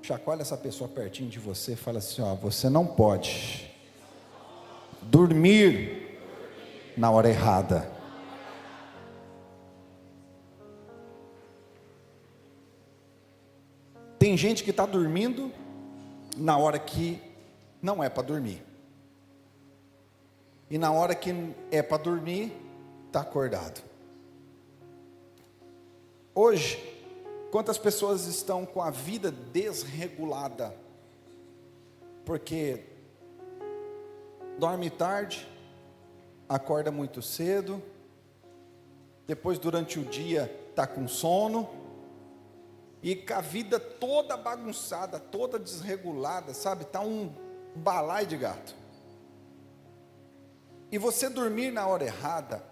Chacoalha essa pessoa pertinho de você e fala assim: ó, você não pode dormir na hora errada. Tem gente que está dormindo na hora que não é para dormir, e na hora que é para dormir, está acordado. Hoje, quantas pessoas estão com a vida desregulada, porque dorme tarde, acorda muito cedo, depois durante o dia está com sono, e com a vida toda bagunçada, toda desregulada, sabe? Está um balaio de gato. E você dormir na hora errada,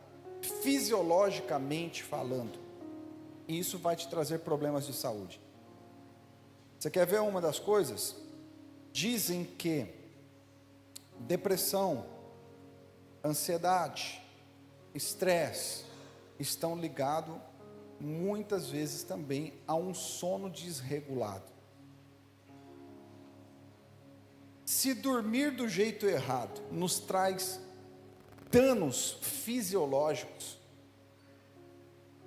fisiologicamente falando, isso vai te trazer problemas de saúde. Você quer ver uma das coisas? Dizem que depressão, ansiedade, estresse estão ligados muitas vezes também a um sono desregulado. Se dormir do jeito errado nos traz danos fisiológicos,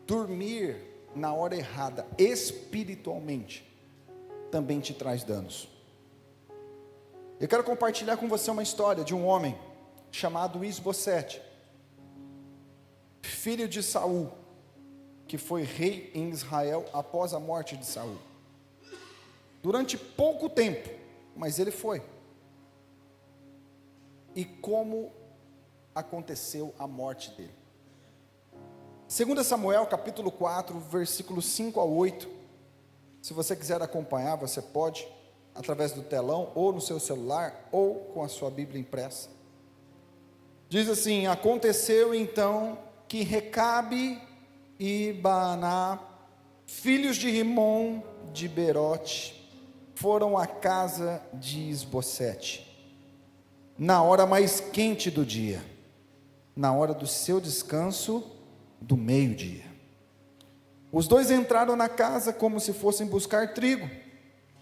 dormir na hora errada espiritualmente também te traz danos. Eu quero compartilhar com você uma história de um homem chamado Isbosete, filho de Saul, que foi rei em Israel após a morte de Saul. Durante pouco tempo, mas ele foi. E como aconteceu a morte dele? 2 Samuel capítulo 4, versículos 5 a 8. Se você quiser acompanhar, você pode, através do telão, ou no seu celular, ou com a sua Bíblia impressa. Diz assim: aconteceu então que Recabe e Baaná, filhos de Rimom de Berote, foram à casa de Isbosete, na hora mais quente do dia, na hora do seu descanso do meio-dia. Os dois entraram na casa como se fossem buscar trigo,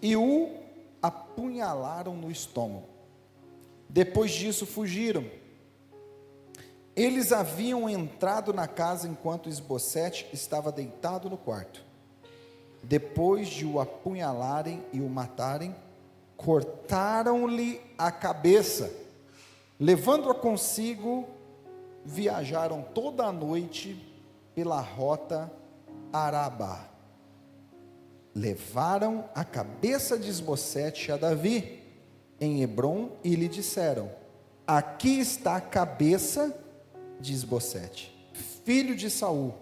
e o apunhalaram no estômago. Depois disso fugiram. Eles haviam entrado na casa enquanto Isbosete estava deitado no quarto. Depois de o apunhalarem e o matarem, cortaram-lhe a cabeça. Levando-a consigo, viajaram toda a noite pela rota Arabá. Levaram a cabeça de Isbosete a Davi em Hebrom e lhe disseram: aqui está a cabeça de Isbosete, filho de Saul,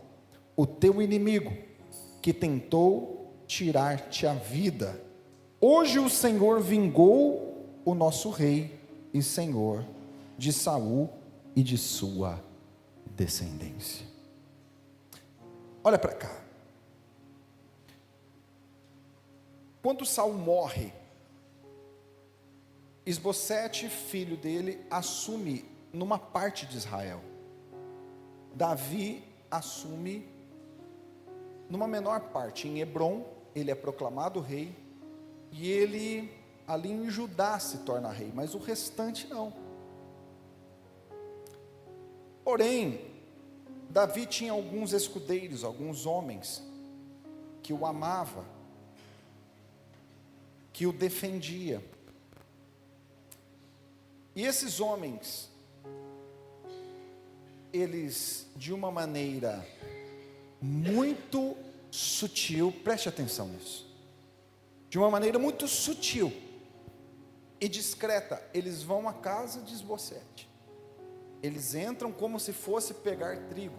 o teu inimigo, que tentou tirar-te a vida. Hoje o Senhor vingou o nosso rei e senhor de Saul e de sua descendência. Olha para cá. Quando Saul morre, Isbosete, filho dele, assume numa parte de Israel. Davi assume numa menor parte, em Hebrom. Ele é proclamado rei, e ele ali em Judá se torna rei, mas o restante não. Porém, Davi tinha alguns escudeiros, alguns homens que o amavam, que o defendia. E esses homens, eles, de uma maneira muito sutil, preste atenção nisso, de uma maneira muito sutil e discreta, eles vão à casa de Isbosete. Eles entram como se fosse pegar trigo,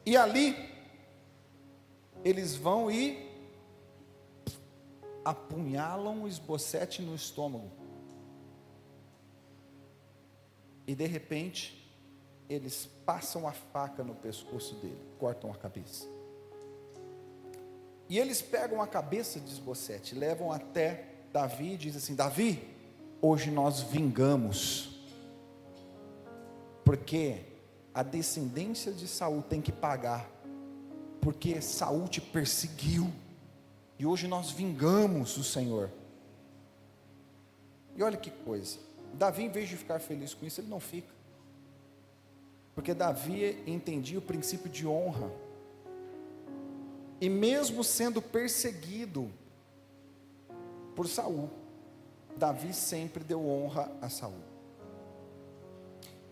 e ali eles vão e apunhalam Isbosete no estômago, e de repente eles passam a faca no pescoço dele, cortam a cabeça. E eles pegam a cabeça de Isbosete, levam até Davi e dizem assim: Davi, hoje nós vingamos, porque a descendência de Saul tem que pagar, porque Saul te perseguiu, e hoje nós vingamos o Senhor. E olha que coisa, Davi, em vez de ficar feliz com isso, ele não fica, porque Davi entendia o princípio de honra, e mesmo sendo perseguido por Saul, Davi sempre deu honra a Saul.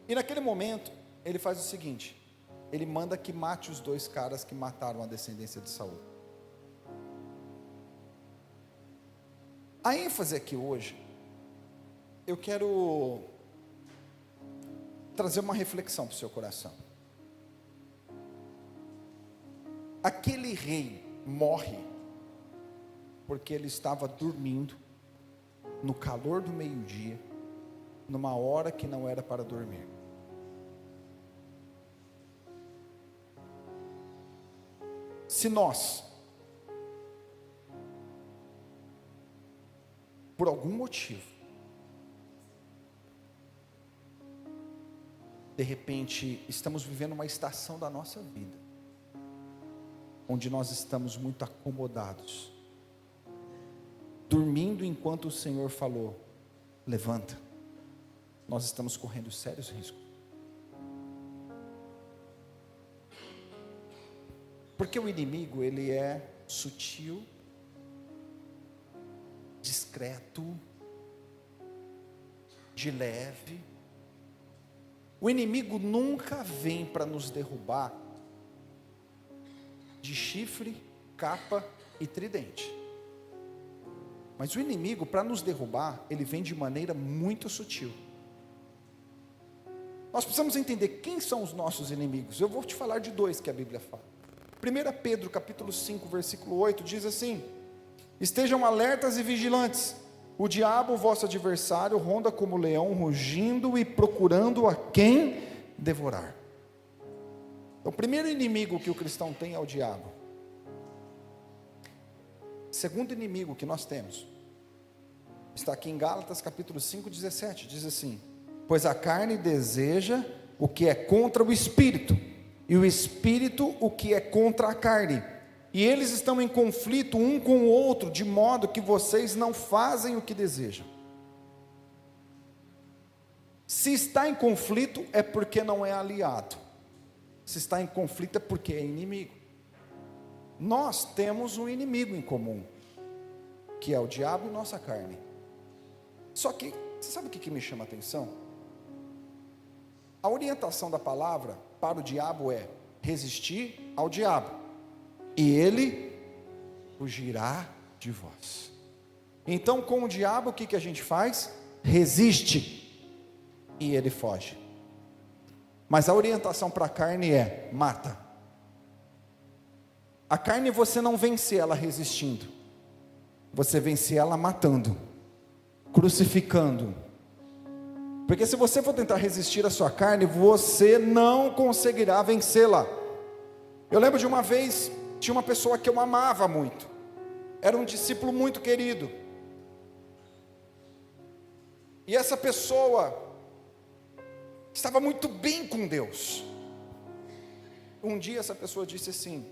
E naquele momento, ele faz o seguinte: ele manda que mate os 2 caras que mataram a descendência de Saul. A ênfase aqui hoje, eu quero trazer uma reflexão para o seu coração. Aquele rei morre porque ele estava dormindo no calor do meio-dia, numa hora que não era para dormir. Se nós, por algum motivo, de repente, estamos vivendo uma estação da nossa vida, onde nós estamos muito acomodados, dormindo enquanto o Senhor falou, levanta, nós estamos correndo sérios riscos. Porque o inimigo, ele é sutil, discreto, de leve. O inimigo nunca vem para nos derrubar de chifre, capa e tridente. Mas o inimigo, para nos derrubar, ele vem de maneira muito sutil. Nós precisamos entender quem são os nossos inimigos. Eu vou te falar de 2 que a Bíblia fala. 1 Pedro capítulo 5, versículo 8, diz assim: estejam alertas e vigilantes, o diabo, vosso adversário, ronda como leão, rugindo e procurando a quem devorar. Então, o primeiro inimigo que o cristão tem é o diabo. O segundo inimigo que nós temos, está aqui em Gálatas capítulo 5, 17, diz assim: pois a carne deseja o que é contra o Espírito, e o Espírito o que é contra a carne, e eles estão em conflito um com o outro, de modo que vocês não fazem o que desejam. Se está em conflito é porque não é aliado, se está em conflito é porque é inimigo. Nós temos um inimigo em comum, que é o diabo e nossa carne. Só que, você sabe o que me chama a atenção? A orientação da palavra para o diabo é resistir ao diabo, e ele fugirá de vós. Então, com o diabo, o que a gente faz? Resiste, e ele foge. Mas a orientação para a carne é: mata. A carne você não vence ela resistindo, você vence ela matando, crucificando. Porque se você for tentar resistir à sua carne, você não conseguirá vencê-la. Eu lembro de uma vez, tinha uma pessoa que eu amava muito, era um discípulo muito querido, e essa pessoa estava muito bem com Deus. Um dia essa pessoa disse assim: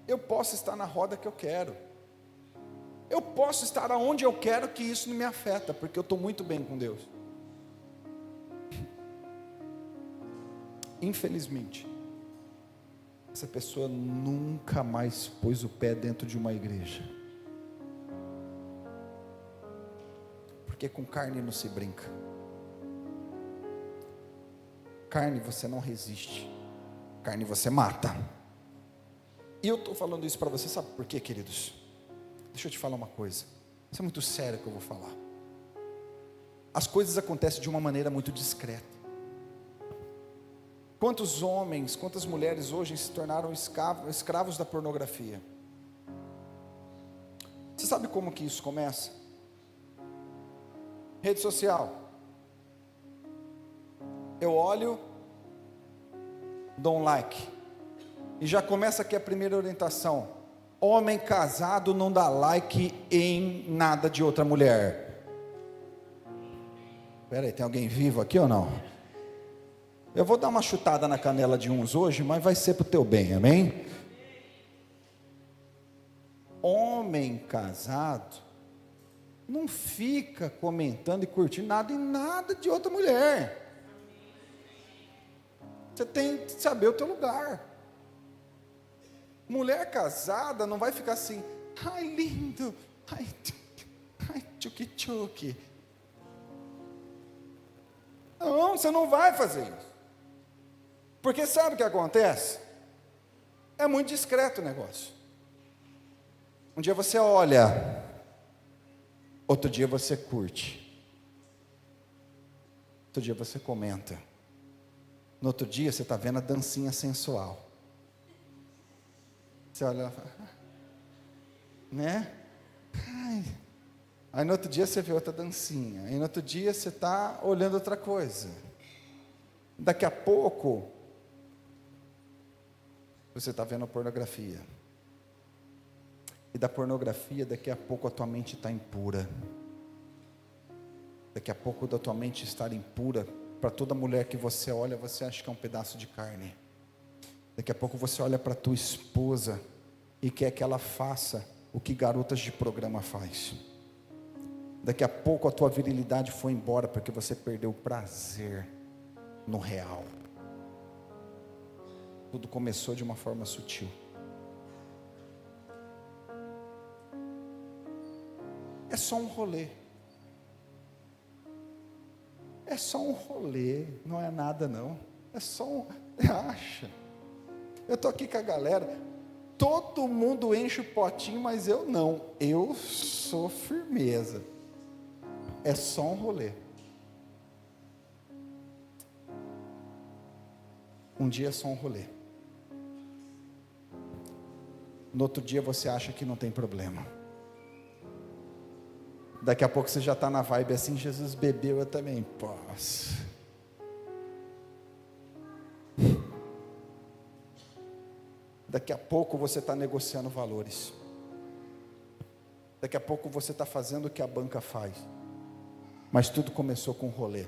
eu posso estar na roda que eu quero, eu posso estar aonde eu quero, que isso não me afeta, porque eu estou muito bem com Deus. Infelizmente, essa pessoa nunca mais pôs o pé dentro de uma igreja, porque com carne não se brinca. Carne você não resiste, carne você mata. E eu estou falando isso para você, sabe por quê, queridos? Deixa eu te falar uma coisa, isso é muito sério que eu vou falar. As coisas acontecem de uma maneira muito discreta. Quantos homens, quantas mulheres hoje se tornaram escravos da pornografia? Você sabe como que isso começa? Rede social. Eu olho, dou um like, e já começa aqui a primeira orientação: homem casado não dá like em nada de outra mulher. Espera aí, tem alguém vivo aqui ou não? Eu vou dar uma chutada na canela de uns hoje, mas vai ser para o teu bem, amém? homem casado não fica comentando e curtindo nada em nada de outra mulher. Você tem que saber o teu lugar. Mulher casada não vai ficar assim, ai lindo, ai tchuki-tchuki. Não, você não vai fazer isso. Porque sabe o que acontece? É muito discreto o negócio. Um dia você olha, outro dia você curte, outro dia você comenta, no outro dia você está vendo a dancinha sensual. Você olha, né? Ai. Aí no outro dia você vê outra dancinha, aí no outro dia você está olhando outra coisa. Daqui a pouco você está vendo a pornografia. E da pornografia, daqui a pouco a tua mente está impura. Daqui a pouco da tua mente estar impura, para toda mulher que você olha, você acha que é um pedaço de carne. Daqui a pouco você olha para tua esposa e quer que ela faça o que garotas de programa faz. Daqui a pouco a tua virilidade foi embora porque você perdeu o prazer no real. Tudo começou de uma forma sutil. É só um rolê. É só um rolê, não é nada não. É só um... Acha? Eu estou aqui com a galera, todo mundo enche o potinho, mas eu não. Eu sou firmeza. É só um rolê. Um dia é só um rolê. No outro dia você acha que não tem problema. Daqui a pouco você já está na vibe assim, Jesus bebeu, eu também posso. Daqui a pouco você está negociando valores. Daqui a pouco você está fazendo o que a banca faz. Mas tudo começou com um rolê.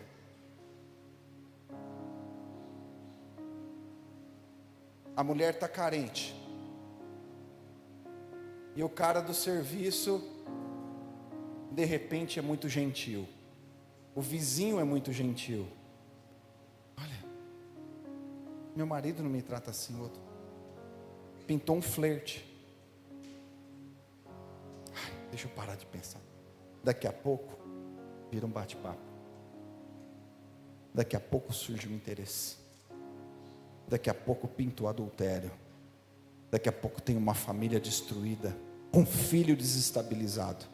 A mulher está carente. E o cara do serviço, de repente, é muito gentil. O vizinho é muito gentil. Olha, meu marido não me trata assim, outro. Pintou um flerte. Deixa eu parar de pensar. Daqui a pouco, vira um bate-papo. Daqui a pouco surge o interesse. Daqui a pouco pinta o adultério. Daqui a pouco tem uma família destruída, um filho desestabilizado.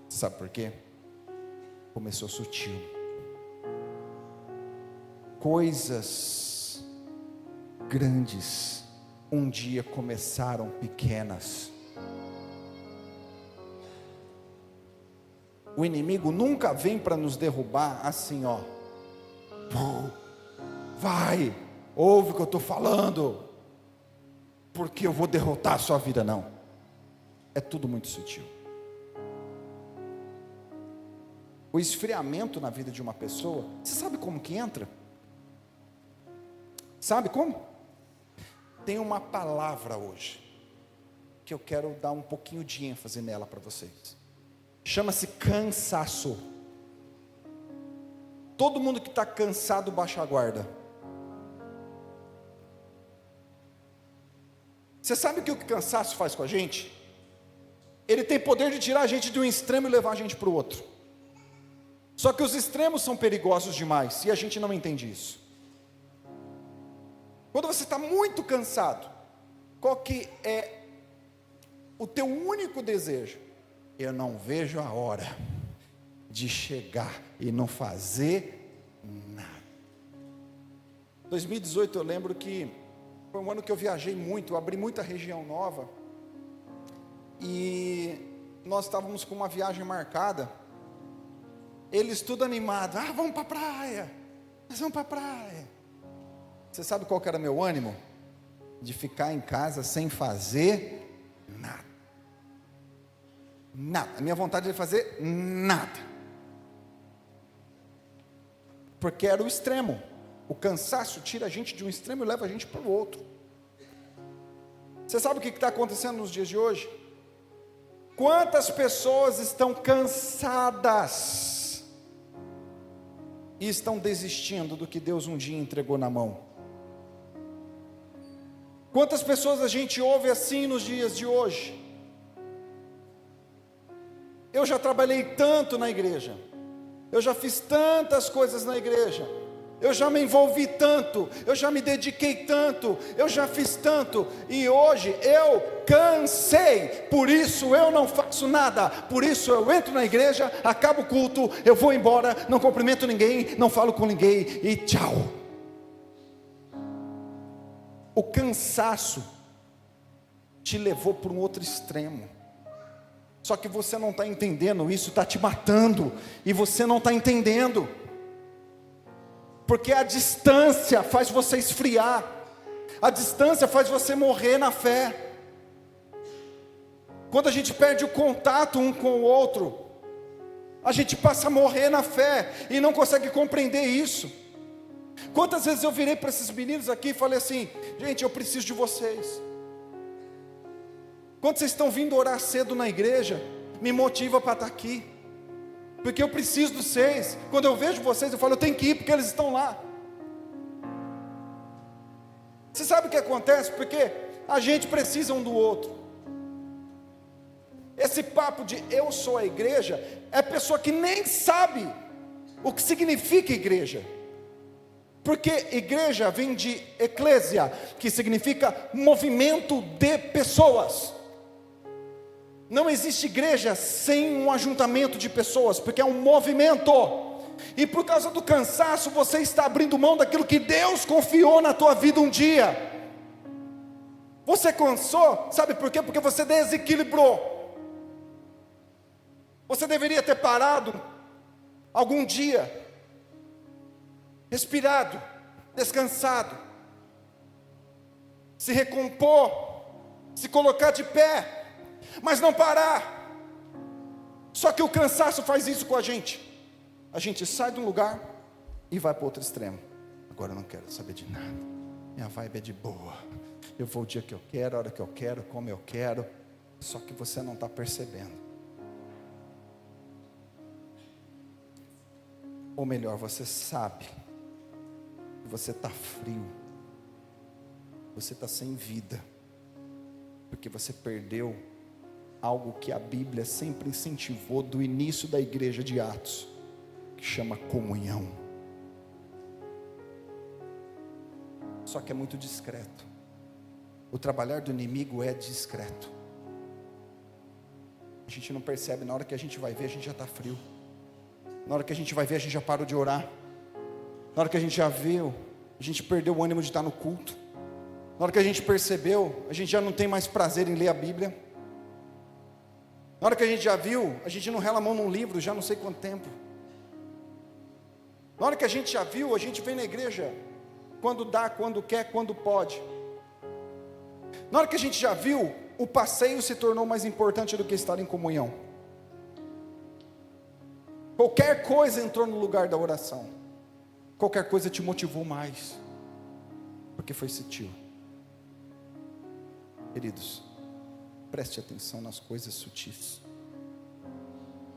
Sabe por quê? Começou sutil. Coisas grandes um dia começaram pequenas. O inimigo nunca vem para nos derrubar assim, ó. Vai, ouve o que eu estou falando, porque eu vou derrotar a sua vida, não. É tudo muito sutil. O esfriamento na vida de uma pessoa, você sabe como que entra? Sabe como? Tem uma palavra hoje, que eu quero dar um pouquinho de ênfase nela para vocês. Chama-se cansaço. Todo mundo que está cansado, baixa a guarda. Você sabe o que o cansaço faz com a gente? Ele tem poder de tirar a gente de um extremo e levar a gente para o outro. Só que os extremos são perigosos demais, e a gente não entende isso. Quando você está muito cansado, qual que é o teu único desejo? Eu não vejo a hora de chegar e não fazer nada. 2018 eu lembro que foi um ano que eu viajei muito, eu abri muita região nova, e nós estávamos com uma viagem marcada, eles tudo animados, vamos para a praia, nós vamos para a praia. Você sabe qual que era meu ânimo? De ficar em casa sem fazer nada. Nada, a minha vontade de fazer nada. Porque era o extremo. O cansaço tira a gente de um extremo e leva a gente para o outro. Você sabe o que está acontecendo nos dias de hoje? Quantas pessoas estão cansadas e estão desistindo do que Deus um dia entregou na mão? Quantas pessoas a gente ouve assim nos dias de hoje? Eu já trabalhei tanto na igreja, eu já fiz tantas coisas na igreja, eu já me envolvi tanto, eu já me dediquei tanto, eu já fiz tanto, e hoje eu cansei, por isso eu não faço nada, por isso eu entro na igreja, acabo o culto, eu vou embora, não cumprimento ninguém, não falo com ninguém, e tchau. O cansaço te levou para um outro extremo, só que você não está entendendo, isso está te matando, e você não está entendendo, porque a distância faz você esfriar, a distância faz você morrer na fé. Quando a gente perde o contato um com o outro, a gente passa a morrer na fé, e não consegue compreender isso. Quantas vezes eu virei para esses meninos aqui e falei assim: gente, eu preciso de vocês. Quando vocês estão vindo orar cedo na igreja, me motiva para estar aqui, porque eu preciso de vocês. Quando eu vejo vocês, eu falo, eu tenho que ir, porque eles estão lá. Você sabe o que acontece? Porque a gente precisa um do outro. Esse papo de eu sou a igreja, é pessoa que nem sabe o que significa igreja. Porque igreja vem de eclésia, que significa movimento de pessoas. Não existe igreja sem um ajuntamento de pessoas, porque é um movimento. E por causa do cansaço, você está abrindo mão daquilo que Deus confiou na tua vida um dia. Você cansou, sabe por quê? Porque você desequilibrou. Você deveria ter parado algum dia, respirado, descansado, se recompor, se colocar de pé, mas não parar. Só que o cansaço faz isso com a gente. A gente sai de um lugar e vai para outro extremo. Agora eu não quero saber de nada, minha vibe é de boa, eu vou o dia que eu quero, a hora que eu quero, como eu quero. Só que você não está percebendo. Ou melhor, você sabe que você está frio, você está sem vida, porque você perdeu algo que a Bíblia sempre incentivou do início da igreja de Atos, que chama comunhão. Só que é muito discreto. O trabalhar do inimigo é discreto. A gente não percebe, na hora que a gente vai ver, a gente já está frio. Na hora que a gente vai ver, a gente já parou de orar. Na hora que a gente já viu, a gente perdeu o ânimo de estar no culto. Na hora que a gente percebeu, a gente já não tem mais prazer em ler a Bíblia. Na hora que a gente já viu, a gente não rela a mão num livro já não sei quanto tempo. Na hora que a gente já viu, a gente vem na igreja quando dá, quando quer, quando pode. Na hora que a gente já viu, o passeio se tornou mais importante do que estar em comunhão. Qualquer coisa entrou no lugar da oração. Qualquer coisa te motivou mais, porque foi sutil. Queridos, preste atenção nas coisas sutis.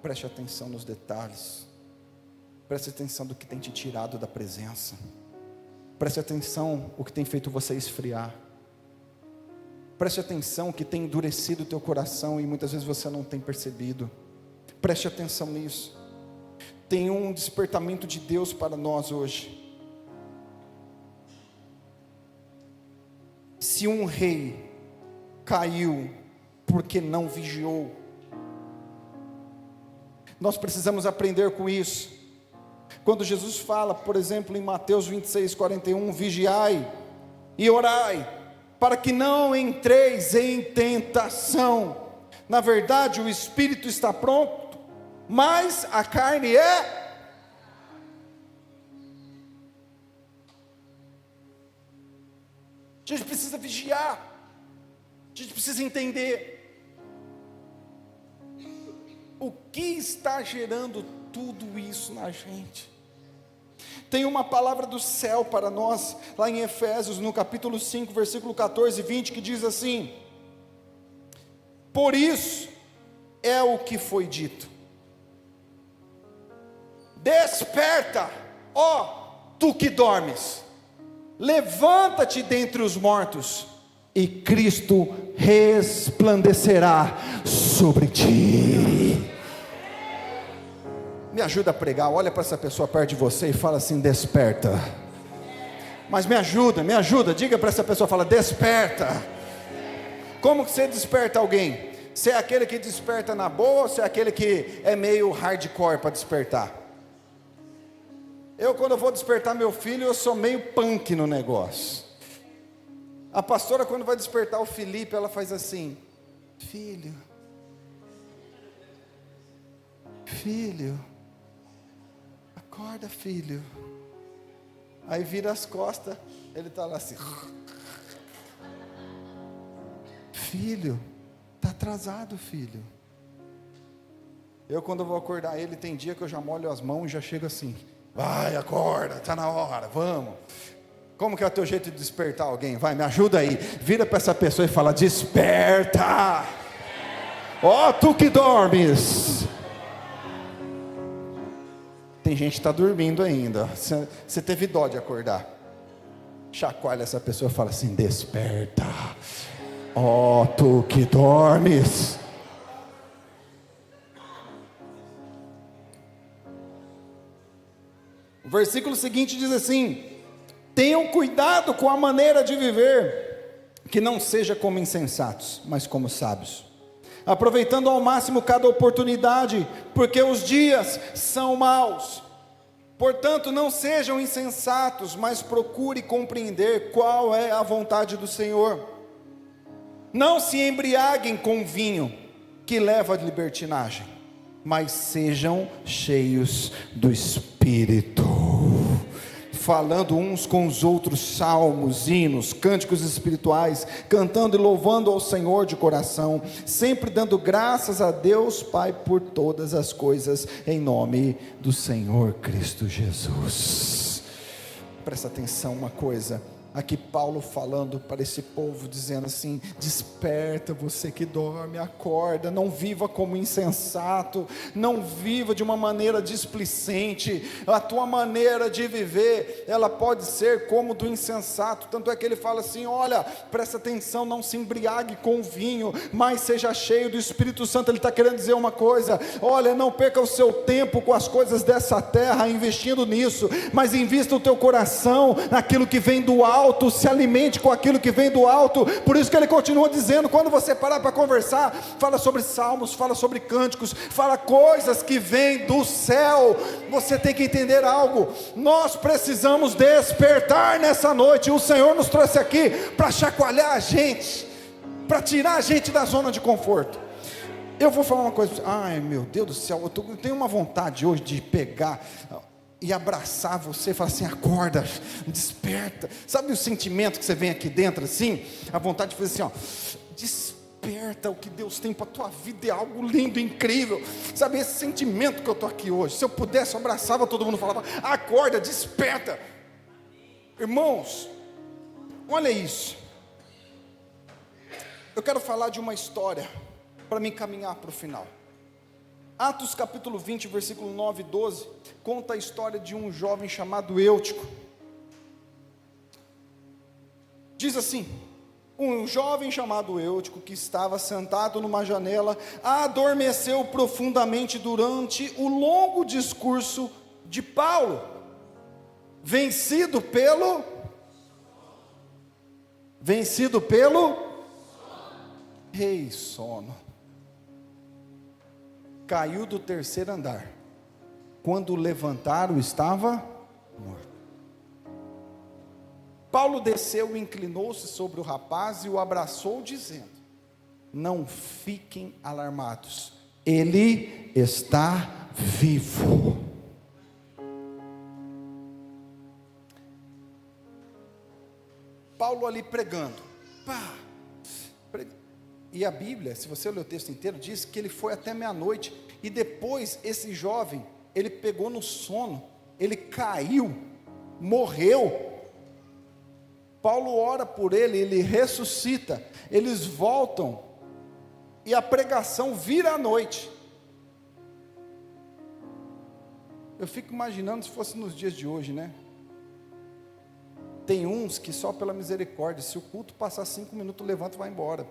Preste atenção nos detalhes. Preste atenção do que tem te tirado da presença. Preste atenção o que tem feito você esfriar. Preste atenção o que tem endurecido o teu coração e muitas vezes você não tem percebido. Preste atenção nisso. Tem um despertamento de Deus para nós hoje. Se um rei caiu porque não vigiou, nós precisamos aprender com isso. Quando Jesus fala, por exemplo, em Mateus 26:41, vigiai e orai, para que não entreis em tentação. Na verdade, o espírito está pronto, mas a carne é... A gente precisa vigiar, a gente precisa entender o que está gerando tudo isso na gente. Tem uma palavra do céu para nós, lá em Efésios, no capítulo 5, versículo 14 e 20, que diz assim: Por isso é o que foi dito: desperta, ó tu que dormes, levanta-te dentre os mortos, e Cristo resplandecerá sobre ti. Me ajuda a pregar. Olha para essa pessoa perto de você e fala assim: desperta. Mas me ajuda, diga para essa pessoa, fala: desperta. Como que você desperta alguém? Você é aquele que desperta na boa, ou você é aquele que é meio hardcore para despertar? Eu, quando eu vou despertar meu filho, eu sou meio punk no negócio. A pastora, quando vai despertar o Felipe, ela faz assim: filho, acorda, filho. Aí vira as costas, ele está lá assim: filho, está atrasado, filho. Eu, quando eu vou acordar ele, tem dia que eu já molho as mãos e já chego assim: vai, acorda, está na hora, vamos. Como que é o teu jeito de despertar alguém? Vai, me ajuda aí. Vira para essa pessoa e fala: desperta, ó tu que dormes. Tem gente que está dormindo ainda. Você teve dó de acordar. Chacoalha essa pessoa e fala assim: desperta, ó tu que dormes. O versículo seguinte diz assim: tenham cuidado com a maneira de viver, que não seja como insensatos, mas como sábios, aproveitando ao máximo cada oportunidade, porque os dias são maus. Portanto, não sejam insensatos, mas procure compreender qual é a vontade do Senhor. Não se embriaguem com vinho, que leva à libertinagem, mas sejam cheios do Espírito, falando uns com os outros salmos, hinos, cânticos espirituais, cantando e louvando ao Senhor de coração, sempre dando graças a Deus Pai por todas as coisas, em nome do Senhor Cristo Jesus. Presta atenção uma coisa, aqui Paulo falando para esse povo, dizendo assim: desperta você que dorme, acorda, não viva como insensato, não viva de uma maneira displicente. A tua maneira de viver, ela pode ser como do insensato. Tanto é que ele fala assim: olha, presta atenção, não se embriague com vinho, mas seja cheio do Espírito Santo. Ele está querendo dizer uma coisa: olha, não perca o seu tempo com as coisas dessa terra, investindo nisso, mas invista o teu coração naquilo que vem do alto, se alimente com aquilo que vem do alto. Por isso que ele continua dizendo: quando você parar para conversar, fala sobre salmos, fala sobre cânticos, fala coisas que vêm do céu. Você tem que entender algo: nós precisamos despertar nessa noite. O Senhor nos trouxe aqui para chacoalhar a gente, para tirar a gente da zona de conforto. Eu vou falar uma coisa: ai meu Deus do céu, eu tenho uma vontade hoje de pegar e abraçar você e falar assim: acorda, desperta. Sabe o sentimento que você vem aqui dentro assim? A vontade de fazer assim, ó: desperta, o que Deus tem para a tua vida é algo lindo, incrível. Sabe esse sentimento que eu estou aqui hoje? Se eu pudesse, eu abraçava todo mundo e falava: acorda, desperta. Irmãos, olha isso. Eu quero falar de uma história para me encaminhar para o final. Atos capítulo 20, versículo 9 e 12, conta a história de um jovem chamado Eutico. Diz assim: um jovem chamado Eutico, que estava sentado numa janela, adormeceu profundamente durante o longo discurso de Paulo, vencido pelo rei sono. Caiu do terceiro andar. Quando levantaram, estava morto. Paulo desceu e inclinou-se sobre o rapaz e o abraçou, dizendo: não fiquem alarmados, ele está vivo. Paulo ali pregando, e a Bíblia, se você ler o texto inteiro, diz que ele foi até meia-noite, e depois esse jovem, ele pegou no sono, ele caiu, morreu. Paulo ora por ele, ele ressuscita, eles voltam e a pregação vira à noite. Eu fico imaginando se fosse nos dias de hoje, né? Tem uns que só pela misericórdia, se o culto passar 5 minutos, levanta e vai embora.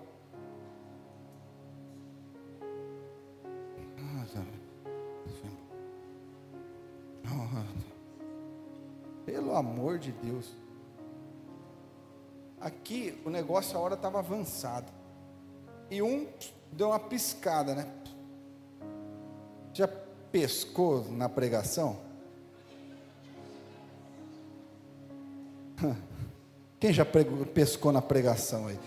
Pelo amor de Deus. Aqui o negócio, a hora estava avançada. E um deu uma piscada, né? Já pescou na pregação? Quem já pescou na pregação aí?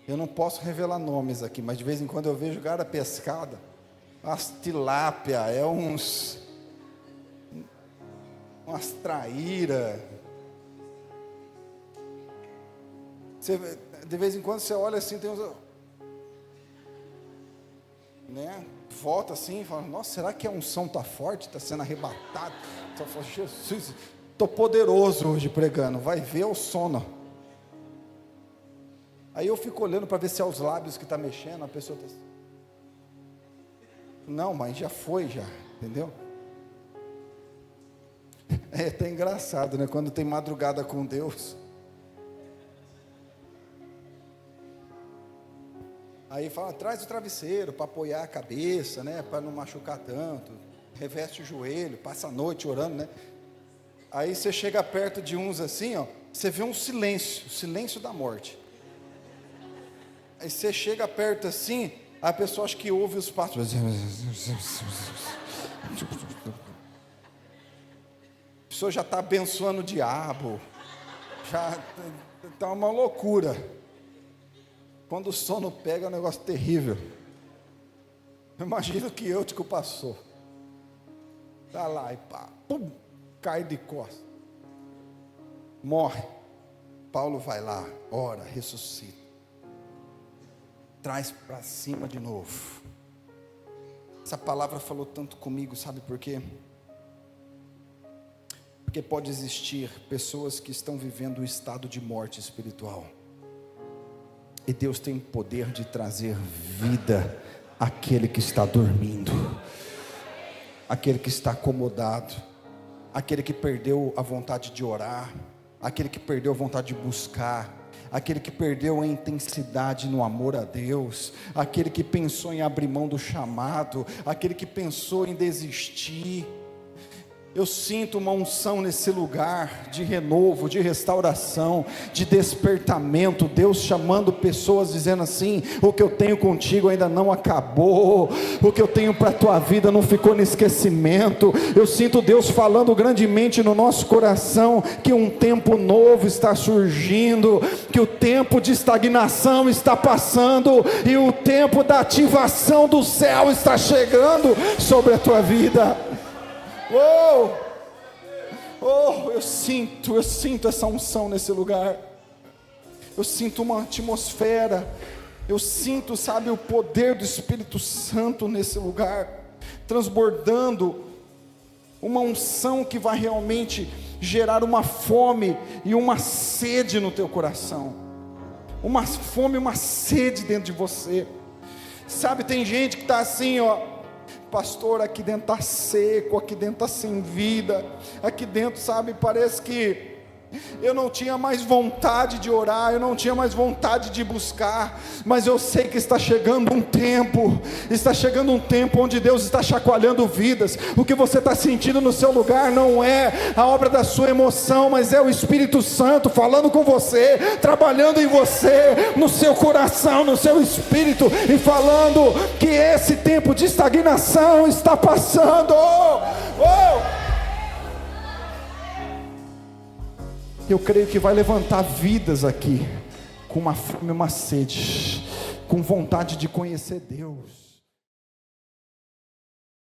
Eu não posso revelar nomes aqui, mas de vez em quando eu vejo cara pescada. Umas tilápia, umas traíra. De vez em quando você olha assim, tem uns, né? Volta assim e fala, nossa, será que a unção está forte? Está sendo arrebatado? Só fala, Jesus, estou poderoso hoje pregando. Vai ver o sono. Aí eu fico olhando para ver se é os lábios que está mexendo. A pessoa está assim. Não, mas já foi, entendeu? É até engraçado, né? Quando tem madrugada com Deus. Aí fala, traz o travesseiro para apoiar a cabeça, né? Para não machucar tanto. Reveste o joelho, passa a noite orando, né? Aí você chega perto de uns assim, ó, você vê um silêncio, o silêncio da morte. Aí você chega perto assim, a pessoa acha que ouve os passos. A pessoa já está abençoando o diabo. Já está uma loucura. Quando o sono pega é um negócio terrível. Imagina o que Eutico passou. Está lá e pá, pum, cai de costas. Morre. Paulo vai lá, ora, ressuscita. Traz para cima de novo. Essa palavra falou tanto comigo, sabe por quê? Porque pode existir pessoas que estão vivendo um estado de morte espiritual. E Deus tem o poder de trazer vida àquele que está dormindo, àquele que está acomodado, àquele que perdeu a vontade de orar, àquele que perdeu a vontade de buscar, aquele que perdeu a intensidade no amor a Deus, aquele que pensou em abrir mão do chamado, aquele que pensou em desistir. Eu sinto uma unção nesse lugar de renovo, de restauração, de despertamento. Deus chamando pessoas, dizendo assim: o que eu tenho contigo ainda não acabou, o que eu tenho para a tua vida não ficou no esquecimento. Eu sinto Deus falando grandemente no nosso coração que um tempo novo está surgindo, que o tempo de estagnação está passando e o tempo da ativação do céu está chegando sobre a tua vida. Eu sinto essa unção nesse lugar. Eu sinto uma atmosfera. Eu sinto, sabe, o poder do Espírito Santo nesse lugar, transbordando uma unção que vai realmente gerar uma fome e uma sede no teu coração. Uma fome e uma sede dentro de você. Sabe, tem gente que está assim, ó. Pastor, aqui dentro está seco, aqui dentro está sem vida, aqui dentro, sabe, parece que eu não tinha mais vontade de orar, eu não tinha mais vontade de buscar, mas eu sei que está chegando um tempo onde Deus está chacoalhando vidas. O que você está sentindo no seu lugar não é a obra da sua emoção, mas é o Espírito Santo falando com você, trabalhando em você, no seu coração, no seu espírito, e falando que esse tempo de estagnação está passando. Eu creio que vai levantar vidas aqui, com uma fome e uma sede, com vontade de conhecer Deus.